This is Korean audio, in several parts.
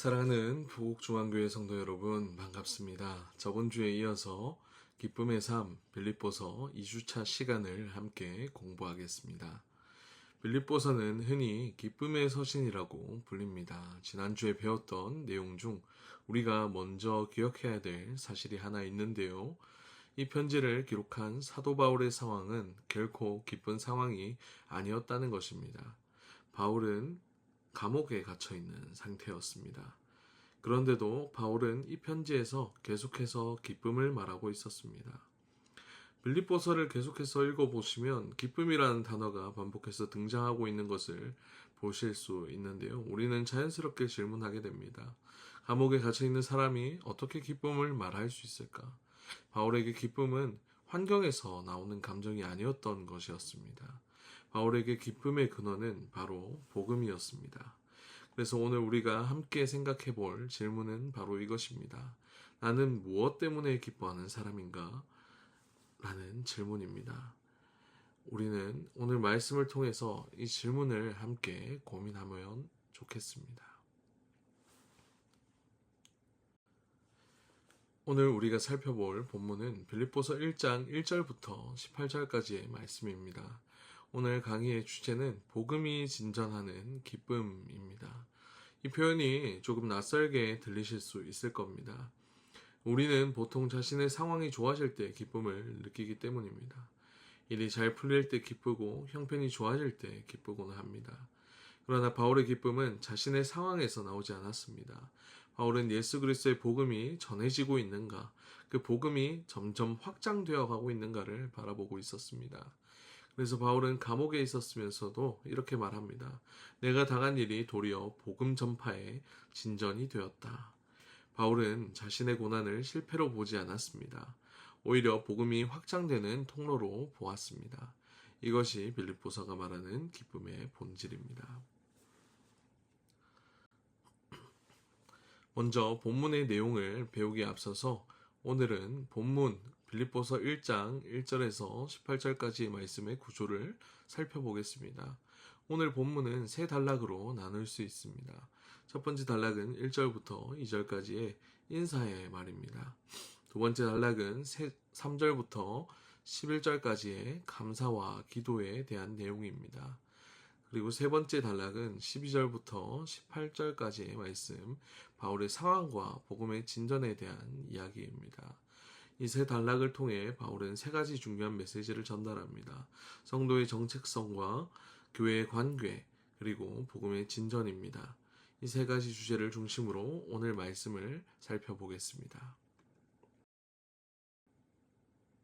사랑하는 부곡중앙교회 성도 여러분, 반갑습니다. 저번 주에 이어서 기쁨의 삶 빌립보서 2주차 시간을 함께 공부하겠습니다. 빌립보서는 흔히 기쁨의 서신이라고 불립니다. 지난주에 배웠던 내용 중 우리가 먼저 기억해야 될 사실이 하나 있는데요. 이 편지를 기록한 사도 바울의 상황은 결코 기쁜 상황이 아니었다는 것입니다. 바울은 감옥에 갇혀 있는 상태였습니다. 그런데도 바울은 이 편지에서 계속해서 기쁨을 말하고 있었습니다. 빌립보서를 계속해서 읽어보시면 기쁨이라는 단어가 반복해서 등장하고 있는 것을 보실 수 있는데요. 우리는 자연스럽게 질문하게 됩니다. 감옥에 갇혀 있는 사람이 어떻게 기쁨을 말할 수 있을까? 바울에게 기쁨은 환경에서 나오는 감정이 아니었던 것이었습니다. 바울에게 기쁨의 근원은 바로 복음이었습니다. 그래서 오늘 우리가 함께 생각해 볼 질문은 바로 이것입니다. 나는 무엇 때문에 기뻐하는 사람인가? 라는 질문입니다. 우리는 오늘 말씀을 통해서 이 질문을 함께 고민하면 좋겠습니다. 오늘 우리가 살펴볼 본문은 빌립보서 1장 1절부터 18절까지의 말씀입니다. 오늘 강의의 주제는 복음이 진전하는 기쁨입니다. 이 표현이 조금 낯설게 들리실 수 있을 겁니다. 우리는 보통 자신의 상황이 좋아질 때 기쁨을 느끼기 때문입니다. 일이 잘 풀릴 때 기쁘고 형편이 좋아질 때 기쁘고는 합니다. 그러나 바울의 기쁨은 자신의 상황에서 나오지 않았습니다. 바울은 예수 그리스도의 복음이 전해지고 있는가, 그 복음이 점점 확장되어 가고 있는가를 바라보고 있었습니다. 그래서 바울은 감옥에 있었으면서도 이렇게 말합니다. 내가 당한 일이 도리어 복음 전파의 진전이 되었다. 바울은 자신의 고난을 실패로 보지 않았습니다. 오히려 복음이 확장되는 통로로 보았습니다. 이것이 빌립보서가 말하는 기쁨의 본질입니다. 먼저 본문의 내용을 배우기에 앞서서 오늘은 본문 빌립보서 1장 1절에서 18절까지의 말씀의 구조를 살펴보겠습니다. 오늘 본문은 세 단락으로 나눌 수 있습니다. 첫 번째 단락은 1절부터 2절까지의 인사의 말입니다. 두 번째 단락은 3절부터 11절까지의 감사와 기도에 대한 내용입니다. 그리고 세 번째 단락은 12절부터 18절까지의 말씀, 바울의 상황과 복음의 진전에 대한 이야기입니다. 이 세 단락을 통해 바울은 세 가지 중요한 메시지를 전달합니다. 성도의 정체성과 교회의 관계, 그리고 복음의 진전입니다. 이 세 가지 주제를 중심으로 오늘 말씀을 살펴보겠습니다.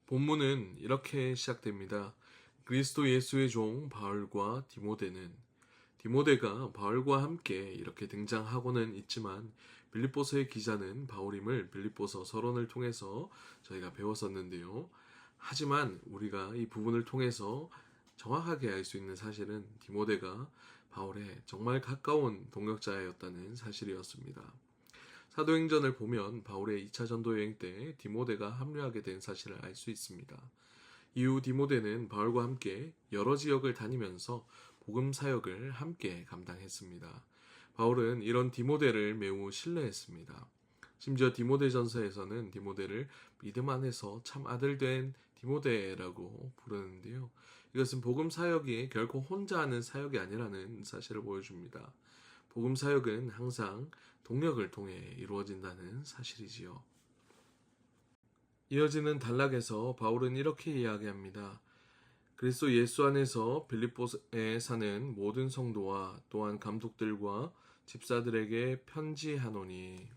본문은 이렇게 시작됩니다. 그리스도 예수의 종 바울과 디모데가 바울과 함께 이렇게 등장하고는 있지만 빌립보서의 기자는 바울임을 빌립보서 서론을 통해서 저희가 배웠었는데요. 하지만 우리가 이 부분을 통해서 정확하게 알 수 있는 사실은 디모데가 바울의 정말 가까운 동역자였다는 사실이었습니다. 사도행전을 보면 바울의 2차 전도 여행 때 디모데가 합류하게 된 사실을 알 수 있습니다. 이후 디모데는 바울과 함께 여러 지역을 다니면서 복음 사역을 함께 감당했습니다. 바울은 이런 디모데를 매우 신뢰했습니다. 심지어 디모데전서에서는 디모데를 믿음 안에서 참 아들 된 디모데라고 부르는데요. 이것은 복음 사역이 결코 혼자 하는 사역이 아니라는 사실을 보여줍니다. 복음 사역은 항상 동력을 통해 이루어진다는 사실이지요. 이어지는 단락에서 바울은 이렇게 이야기합니다. 그리스도 예수 안에서 빌립보에 사는 모든 성도와 또한 감독들과 집사들에게 편지하노니.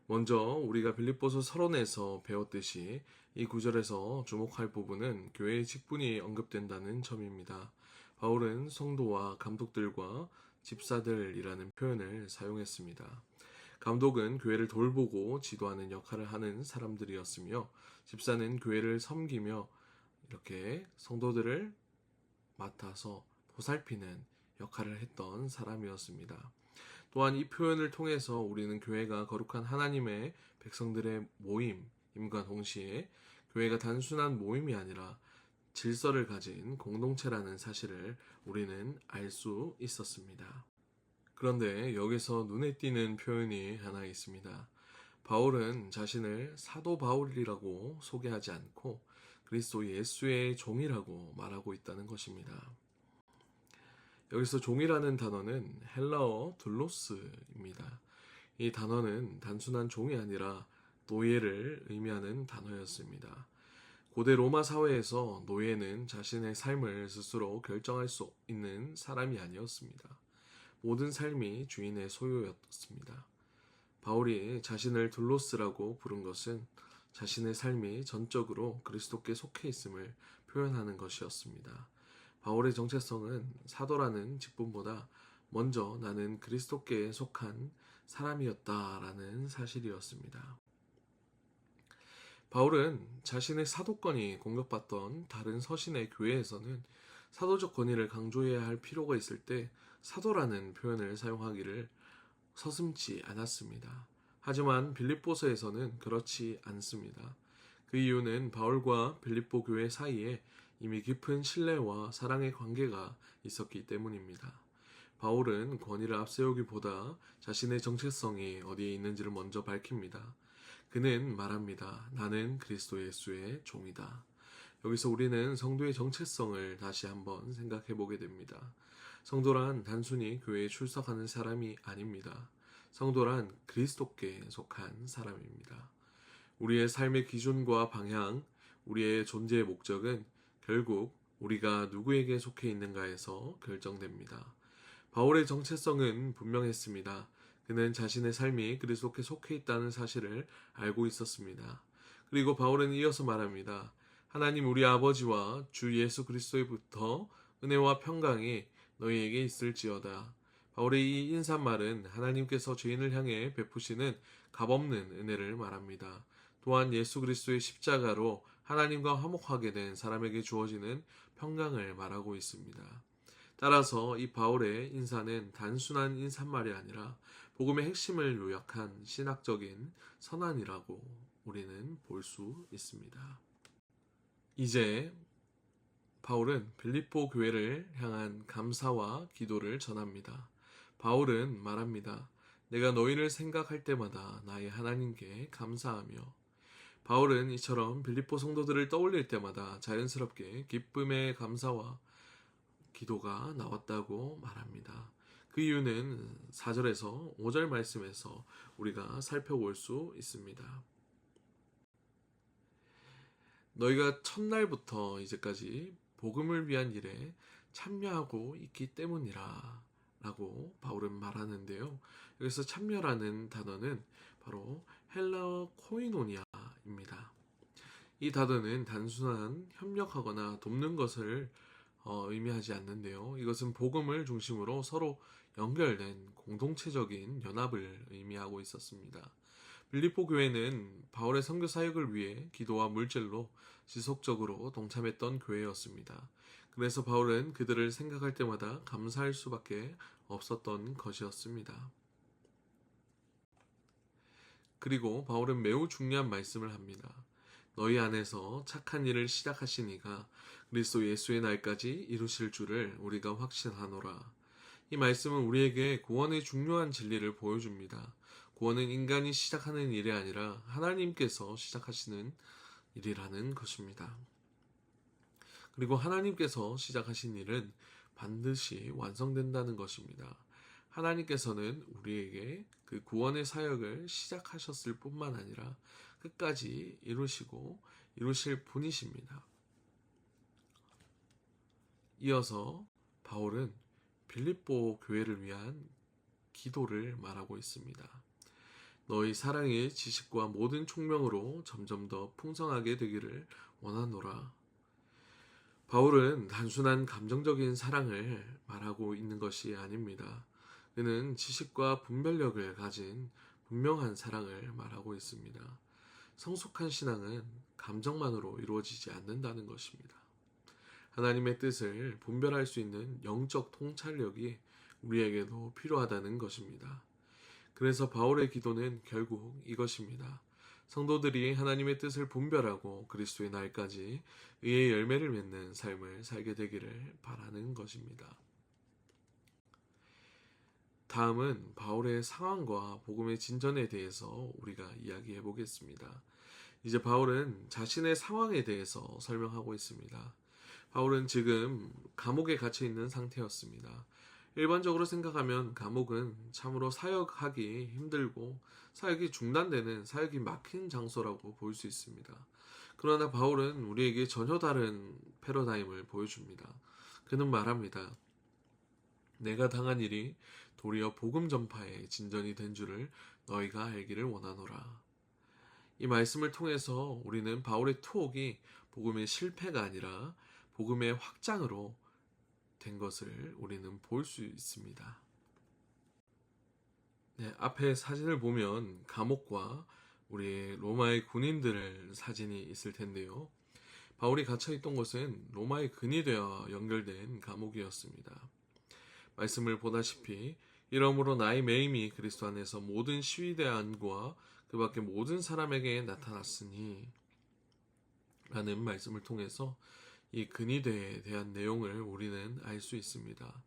먼저 우리가 빌립보서 서론에서 배웠듯이 이 구절에서 주목할 부분은 교회의 직분이 언급된다는 점입니다. 바울은 성도와 감독들과 집사들이라는 표현을 사용했습니다. 감독은 교회를 돌보고 지도하는 역할을 하는 사람들이었으며 집사는 교회를 섬기며 이렇게 성도들을 맡아서 보살피는 역할을 했던 사람이었습니다. 또한 이 표현을 통해서 우리는 교회가 거룩한 하나님의 백성들의 모임임과 동시에 교회가 단순한 모임이 아니라 질서를 가진 공동체라는 사실을 우리는 알 수 있었습니다. 그런데 여기서 눈에 띄는 표현이 하나 있습니다. 바울은 자신을 사도 바울이라고 소개하지 않고 그리스도 예수의 종이라고 말하고 있다는 것입니다. 여기서 종이라는 단어는 헬라어 둘로스입니다. 이 단어는 단순한 종이 아니라 노예를 의미하는 단어였습니다. 고대 로마 사회에서 노예는 자신의 삶을 스스로 결정할 수 있는 사람이 아니었습니다. 모든 삶이 주인의 소유였습니다. 바울이 자신을 둘로스라고 부른 것은 자신의 삶이 전적으로 그리스도께 속해 있음을 표현하는 것이었습니다. 바울의 정체성은 사도라는 직분보다 먼저 나는 그리스도께 속한 사람이었다라는 사실이었습니다. 바울은 자신의 사도권이 공격받던 다른 서신의 교회에서는 사도적 권위를 강조해야 할 필요가 있을 때 사도라는 표현을 사용하기를 서슴지 않았습니다. 하지만 빌립보서에서는 그렇지 않습니다. 그 이유는 바울과 빌립보 교회 사이에 이미 깊은 신뢰와 사랑의 관계가 있었기 때문입니다. 바울은 권위를 앞세우기보다 자신의 정체성이 어디에 있는지를 먼저 밝힙니다. 그는 말합니다. 나는 그리스도 예수의 종이다. 여기서 우리는 성도의 정체성을 다시 한번 생각해 보게 됩니다. 성도란 단순히 교회에 출석하는 사람이 아닙니다. 성도란 그리스도께 속한 사람입니다. 우리의 삶의 기준과 방향, 우리의 존재의 목적은 결국 우리가 누구에게 속해 있는가에서 결정됩니다. 바울의 정체성은 분명했습니다. 그는 자신의 삶이 그리스도께 속해 있다는 사실을 알고 있었습니다. 그리고 바울은 이어서 말합니다. 하나님 우리 아버지와 주 예수 그리스도로부터 은혜와 평강이 너희에게 있을지어다. 바울의 이 인사말은 하나님께서 죄인을 향해 베푸시는 값없는 은혜를 말합니다. 또한 예수 그리스도의 십자가로 하나님과 화목하게 된 사람에게 주어지는 평강을 말하고 있습니다. 따라서 이 바울의 인사는 단순한 인사말이 아니라 복음의 핵심을 요약한 신학적인 선언이라고 우리는 볼 수 있습니다. 이제 바울은 빌립보 교회를 향한 감사와 기도를 전합니다. 바울은 말합니다. 내가 너희를 생각할 때마다 나의 하나님께 감사하며 바울은 이처럼 빌립보 성도들을 떠올릴 때마다 자연스럽게 기쁨의 감사와 기도가 나왔다고 말합니다. 그 이유는 4절에서 5절 말씀에서 우리가 살펴볼 수 있습니다. 너희가 첫날부터 이제까지 복음을 위한 일에 참여하고 있기 때문이라 라고 바울은 말하는데요. 여기서 참여라는 단어는 바로 헬라어 코이노니아입니다. 이 단어는 단순한 협력하거나 돕는 것을 의미하지 않는데요. 이것은 복음을 중심으로 서로 연결된 공동체적인 연합을 의미하고 있었습니다. 빌립보 교회는 바울의 선교 사역을 위해 기도와 물질로 지속적으로 동참했던 교회였습니다. 그래서 바울은 그들을 생각할 때마다 감사할 수밖에 없었던 것이었습니다. 그리고 바울은 매우 중요한 말씀을 합니다. 너희 안에서 착한 일을 시작하신 이가 그리스도 예수의 날까지 이루실 줄을 우리가 확신하노라. 이 말씀은 우리에게 구원의 중요한 진리를 보여줍니다. 구원은 인간이 시작하는 일이 아니라 하나님께서 시작하시는 일이라는 것입니다. 그리고 하나님께서 시작하신 일은 반드시 완성된다는 것입니다. 하나님께서는 우리에게 그 구원의 사역을 시작하셨을 뿐만 아니라 끝까지 이루시고 이루실 분이십니다. 이어서 바울은 빌립보 교회를 위한 기도를 말하고 있습니다. 너희 사랑의 지식과 모든 총명으로 점점 더 풍성하게 되기를 원하노라. 바울은 단순한 감정적인 사랑을 말하고 있는 것이 아닙니다. 그는 지식과 분별력을 가진 분명한 사랑을 말하고 있습니다. 성숙한 신앙은 감정만으로 이루어지지 않는다는 것입니다. 하나님의 뜻을 분별할 수 있는 영적 통찰력이 우리에게도 필요하다는 것입니다. 그래서 바울의 기도는 결국 이것입니다. 성도들이 하나님의 뜻을 분별하고 그리스도의 날까지 의의 열매를 맺는 삶을 살게 되기를 바라는 것입니다. 다음은 바울의 상황과 복음의 진전에 대해서 우리가 이야기해 보겠습니다. 이제 바울은 자신의 상황에 대해서 설명하고 있습니다. 바울은 지금 감옥에 갇혀 있는 상태였습니다. 일반적으로 생각하면 감옥은 참으로 사역하기 힘들고 사역이 중단되는, 사역이 막힌 장소라고 볼 수 있습니다. 그러나 바울은 우리에게 전혀 다른 패러다임을 보여줍니다. 그는 말합니다. 내가 당한 일이 도리어 복음 전파의 진전이 된 줄을 너희가 알기를 원하노라. 이 말씀을 통해서 우리는 바울의 투옥이 복음의 실패가 아니라 복음의 확장으로 된 것을 우리는 볼 수 있습니다. 네, 앞에 사진을 보면 감옥과 우리 로마의 군인들 사진이 있을 텐데요. 바울이 갇혀있던 곳은 로마의 근위대와 연결된 감옥이었습니다. 말씀을 보다시피 이러므로 나의 매임이 그리스도 안에서 모든 시위대 안과 그 밖에 모든 사람에게 나타났으니 라는 말씀을 통해서 이 근위대에 대한 내용을 우리는 알 수 있습니다.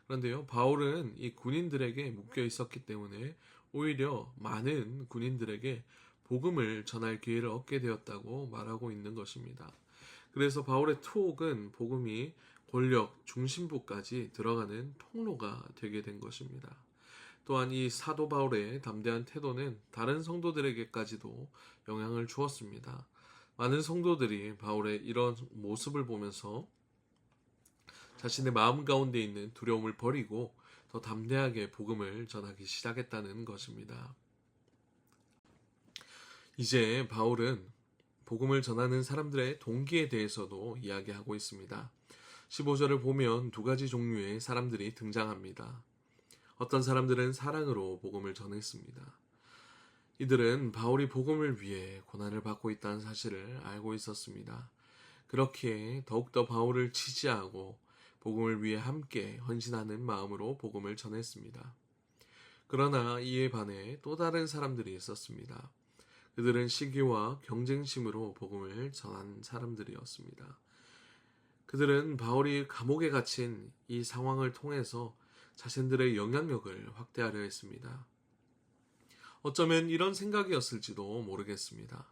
그런데요, 바울은 이 군인들에게 묶여 있었기 때문에 오히려 많은 군인들에게 복음을 전할 기회를 얻게 되었다고 말하고 있는 것입니다. 그래서 바울의 투옥은 복음이 권력 중심부까지 들어가는 통로가 되게 된 것입니다. 또한 이 사도 바울의 담대한 태도는 다른 성도들에게까지도 영향을 주었습니다. 많은 성도들이 바울의 이런 모습을 보면서 자신의 마음 가운데 있는 두려움을 버리고 더 담대하게 복음을 전하기 시작했다는 것입니다. 이제 바울은 복음을 전하는 사람들의 동기에 대해서도 이야기하고 있습니다. 15절을 보면 두 가지 종류의 사람들이 등장합니다. 어떤 사람들은 사랑으로 복음을 전했습니다. 이들은 바울이 복음을 위해 고난을 받고 있다는 사실을 알고 있었습니다. 그렇기에 더욱더 바울을 지지하고 복음을 위해 함께 헌신하는 마음으로 복음을 전했습니다. 그러나 이에 반해 또 다른 사람들이 있었습니다. 그들은 시기와 경쟁심으로 복음을 전한 사람들이었습니다. 그들은 바울이 감옥에 갇힌 이 상황을 통해서 자신들의 영향력을 확대하려 했습니다. 어쩌면 이런 생각이었을지도 모르겠습니다.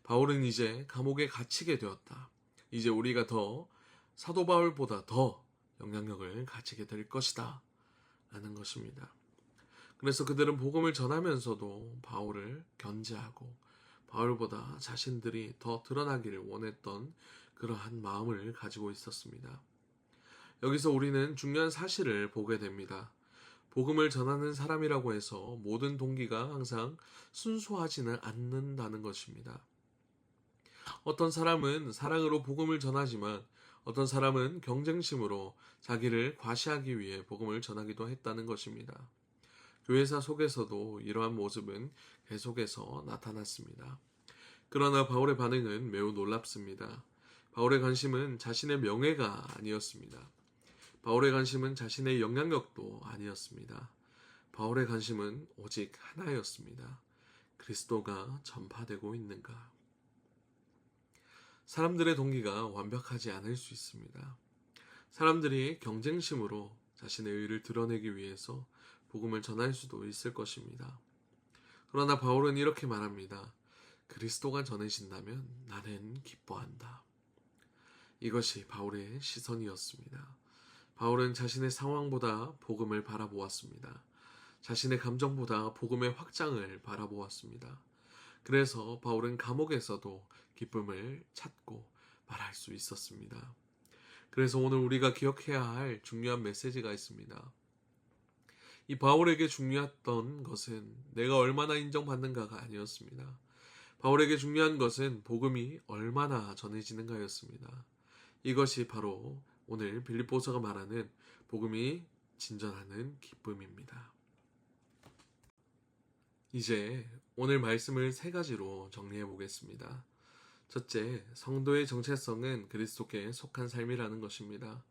바울은 이제 감옥에 갇히게 되었다. 이제 우리가 더 사도 바울보다 더 영향력을 가지게 될 것이다 라는 것입니다. 그래서 그들은 복음을 전하면서도 바울을 견제하고 바울보다 자신들이 더 드러나기를 원했던 그러한 마음을 가지고 있었습니다. 여기서 우리는 중요한 사실을 보게 됩니다. 복음을 전하는 사람이라고 해서 모든 동기가 항상 순수하지는 않는다는 것입니다. 어떤 사람은 사랑으로 복음을 전하지만 어떤 사람은 경쟁심으로 자기를 과시하기 위해 복음을 전하기도 했다는 것입니다. 교회사 속에서도 이러한 모습은 계속해서 나타났습니다. 그러나 바울의 반응은 매우 놀랍습니다. 바울의 관심은 자신의 명예가 아니었습니다. 바울의 관심은 자신의 영향력도 아니었습니다. 바울의 관심은 오직 하나였습니다. 그리스도가 전파되고 있는가? 사람들의 동기가 완벽하지 않을 수 있습니다. 사람들이 경쟁심으로 자신의 의를 드러내기 위해서 복음을 전할 수도 있을 것입니다. 그러나 바울은 이렇게 말합니다. 그리스도가 전해진다면 나는 기뻐한다. 이것이 바울의 시선이었습니다. 바울은 자신의 상황보다 복음을 바라보았습니다. 자신의 감정보다 복음의 확장을 바라보았습니다. 그래서 바울은 감옥에서도 기쁨을 찾고 말할 수 있었습니다. 그래서 오늘 우리가 기억해야 할 중요한 메시지가 있습니다. 이 바울에게 중요했던 것은 내가 얼마나 인정받는가가 아니었습니다. 바울에게 중요한 것은 복음이 얼마나 전해지는가였습니다. 이것이 바로 오늘 빌립보서가 말하는 복음이 진전하는 기쁨입니다. 이제 오늘 말씀을 세 가지로 정리해 보겠습니다. 첫째, 성도의 정체성은 그리스도께 속한 삶이라는 것입니다.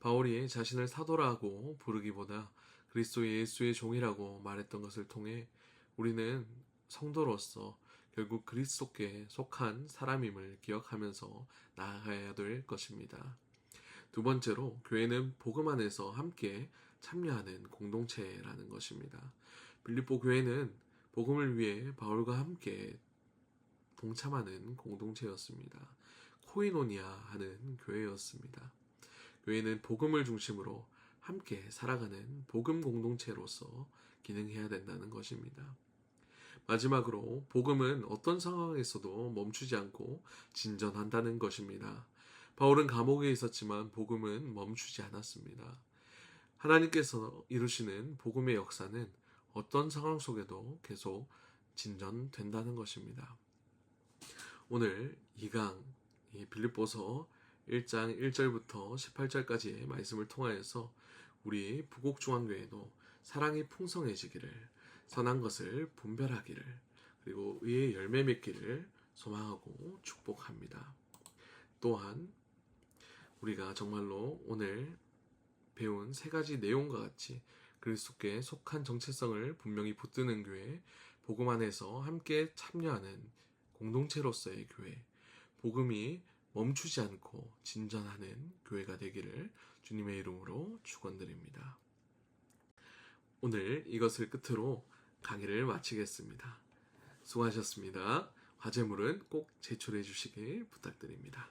바울이 자신을 사도라고 부르기보다 그리스도 예수의 종이라고 말했던 것을 통해 우리는 성도로서 결국 그리스도께 속한 사람임을 기억하면서 나아가야 될 것입니다. 두 번째로, 교회는 복음 안에서 함께 참여하는 공동체라는 것입니다. 빌립보 교회는 복음을 위해 바울과 함께 동참하는 공동체였습니다. 코이노니아 하는 교회였습니다. 교회는 복음을 중심으로 함께 살아가는 복음 공동체로서 기능해야 된다는 것입니다. 마지막으로 복음은 어떤 상황에서도 멈추지 않고 진전한다는 것입니다. 바울은 감옥에 있었지만 복음은 멈추지 않았습니다. 하나님께서 이루시는 복음의 역사는 어떤 상황 속에도 계속 진전된다는 것입니다. 오늘 2강 빌립보서 1장 1절부터 18절까지의 말씀을 통하여서 우리 부곡중앙교회도 사랑이 풍성해지기를, 선한 것을 분별하기를, 그리고 의의 열매 맺기를 소망하고 축복합니다. 또한 우리가 정말로 오늘 배운 세 가지 내용과 같이 그리스도께 속한 정체성을 분명히 붙드는 교회, 복음 안에서 함께 참여하는 공동체로서의 교회, 복음이 멈추지 않고 진전하는 교회가 되기를 주님의 이름으로 축원드립니다. 오늘 이것을 끝으로 강의를 마치겠습니다. 수고하셨습니다. 과제물은 꼭 제출해 주시길 부탁드립니다.